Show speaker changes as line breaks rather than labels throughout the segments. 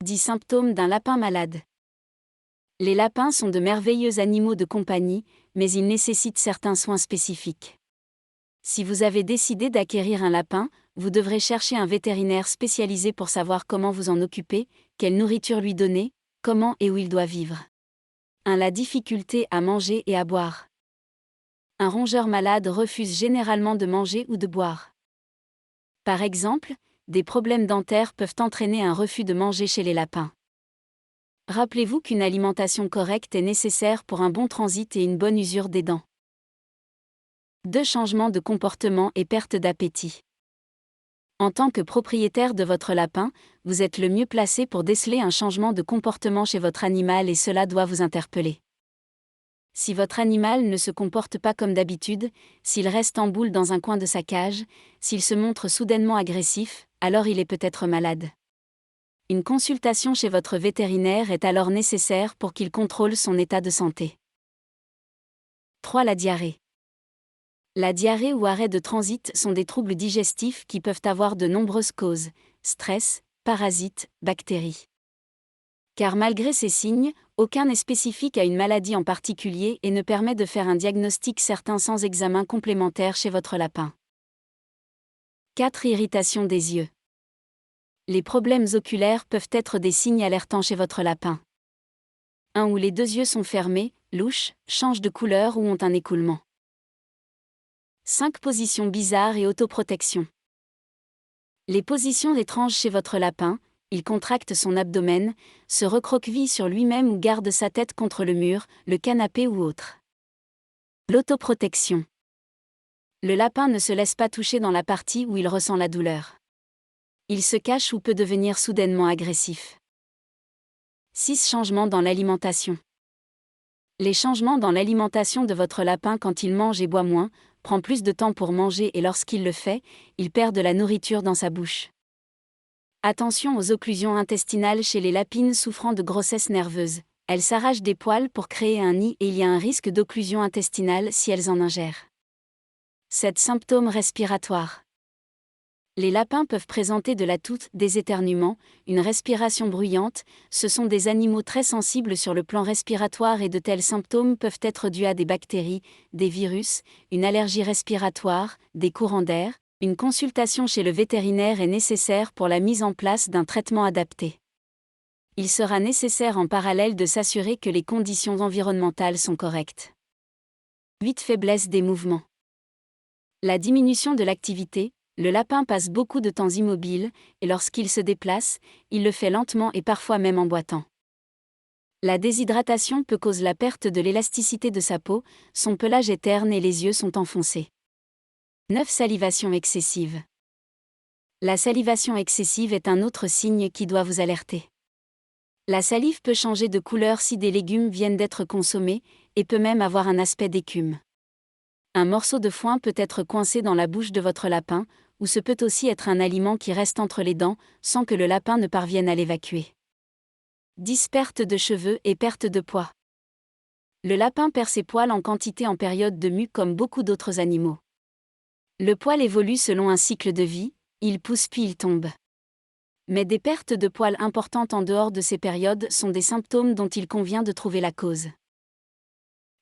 10 symptômes d'un lapin malade. Les lapins sont de merveilleux animaux de compagnie, mais ils nécessitent certains soins spécifiques. Si vous avez décidé d'acquérir un lapin, vous devrez chercher un vétérinaire spécialisé pour savoir comment vous en occuper, quelle nourriture lui donner, comment et où il doit vivre. 1. La difficulté à manger et à boire. Un rongeur malade refuse généralement de manger ou de boire. Par exemple, des problèmes dentaires peuvent entraîner un refus de manger chez les lapins. Rappelez-vous qu'une alimentation correcte est nécessaire pour un bon transit et une bonne usure des dents. 2. Changement de comportement et perte d'appétit. En tant que propriétaire de votre lapin, vous êtes le mieux placé pour déceler un changement de comportement chez votre animal et cela doit vous interpeller. Si votre animal ne se comporte pas comme d'habitude, s'il reste en boule dans un coin de sa cage, s'il se montre soudainement agressif, alors il est peut-être malade. Une consultation chez votre vétérinaire est alors nécessaire pour qu'il contrôle son état de santé. 3. La diarrhée. La diarrhée ou arrêt de transit sont des troubles digestifs qui peuvent avoir de nombreuses causes: stress, parasites, bactéries. Car malgré ces signes, aucun n'est spécifique à une maladie en particulier et ne permet de faire un diagnostic certain sans examen complémentaire chez votre lapin. 4. Irritation des yeux. Les problèmes oculaires peuvent être des signes alertants chez votre lapin. 1. Où les deux yeux sont fermés, louches, changent de couleur ou ont un écoulement. 5. Positions bizarres et autoprotection. Les positions étranges chez votre lapin: il contracte son abdomen, se recroqueville sur lui-même ou garde sa tête contre le mur, le canapé ou autre. L'autoprotection. Le lapin ne se laisse pas toucher dans la partie où il ressent la douleur. Il se cache ou peut devenir soudainement agressif. 6. Changements dans l'alimentation. Les changements dans l'alimentation de votre lapin quand il mange et boit moins, prend plus de temps pour manger et lorsqu'il le fait, il perd de la nourriture dans sa bouche. Attention aux occlusions intestinales chez les lapines souffrant de grossesse nerveuse. Elles s'arrachent des poils pour créer un nid et il y a un risque d'occlusion intestinale si elles en ingèrent. 7. Symptômes respiratoires. Les lapins peuvent présenter de la toux, des éternuements, une respiration bruyante. Ce sont des animaux très sensibles sur le plan respiratoire et de tels symptômes peuvent être dus à des bactéries, des virus, une allergie respiratoire, des courants d'air. Une consultation chez le vétérinaire est nécessaire pour la mise en place d'un traitement adapté. Il sera nécessaire en parallèle de s'assurer que les conditions environnementales sont correctes. 8. Faiblesse des mouvements. La diminution de l'activité. Le lapin passe beaucoup de temps immobile, et lorsqu'il se déplace, il le fait lentement et parfois même en boitant. La déshydratation peut causer la perte de l'élasticité de sa peau, son pelage est terne et les yeux sont enfoncés. 9. Salivation excessive. La salivation excessive est un autre signe qui doit vous alerter. La salive peut changer de couleur si des légumes viennent d'être consommés, et peut même avoir un aspect d'écume. Un morceau de foin peut être coincé dans la bouche de votre lapin, ou ce peut aussi être un aliment qui reste entre les dents, sans que le lapin ne parvienne à l'évacuer. 10. Perte de cheveux et perte de poids. Le lapin perd ses poils en quantité en période de mue comme beaucoup d'autres animaux. Le poil évolue selon un cycle de vie, il pousse puis il tombe. Mais des pertes de poils importantes en dehors de ces périodes sont des symptômes dont il convient de trouver la cause.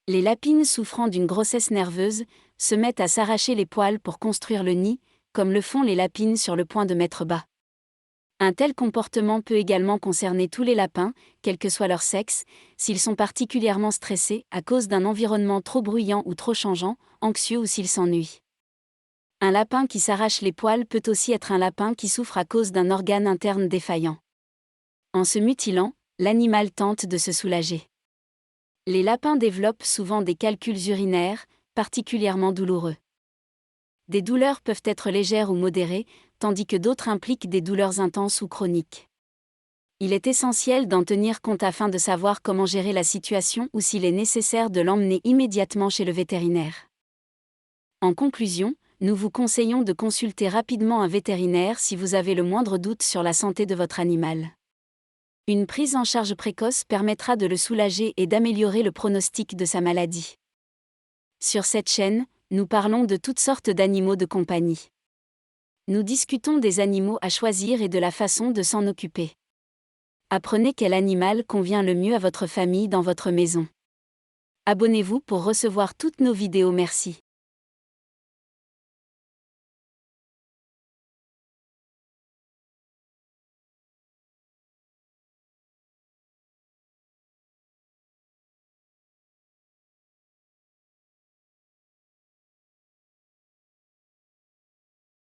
Les lapines souffrant d'une grossesse nerveuse se mettent à s'arracher les poils pour construire le nid, comme le font les lapines sur le point de mettre bas. Un tel comportement peut également concerner tous les lapins, quel que soit leur sexe, s'ils sont particulièrement stressés à cause d'un environnement trop bruyant ou trop changeant, anxieux ou s'ils s'ennuient. Un lapin qui s'arrache les poils peut aussi être un lapin qui souffre à cause d'un organe interne défaillant. En se mutilant, l'animal tente de se soulager. Les lapins développent souvent des calculs urinaires, particulièrement douloureux. Des douleurs peuvent être légères ou modérées, tandis que d'autres impliquent des douleurs intenses ou chroniques. Il est essentiel d'en tenir compte afin de savoir comment gérer la situation ou s'il est nécessaire de l'emmener immédiatement chez le vétérinaire. En conclusion, nous vous conseillons de consulter rapidement un vétérinaire si vous avez le moindre doute sur la santé de votre animal. Une prise en charge précoce permettra de le soulager et d'améliorer le pronostic de sa maladie. Sur cette chaîne, nous parlons de toutes sortes d'animaux de compagnie. Nous discutons des animaux à choisir et de la façon de s'en occuper. Apprenez quel animal convient le mieux à votre famille dans votre maison. Abonnez-vous pour recevoir toutes nos vidéos. Merci.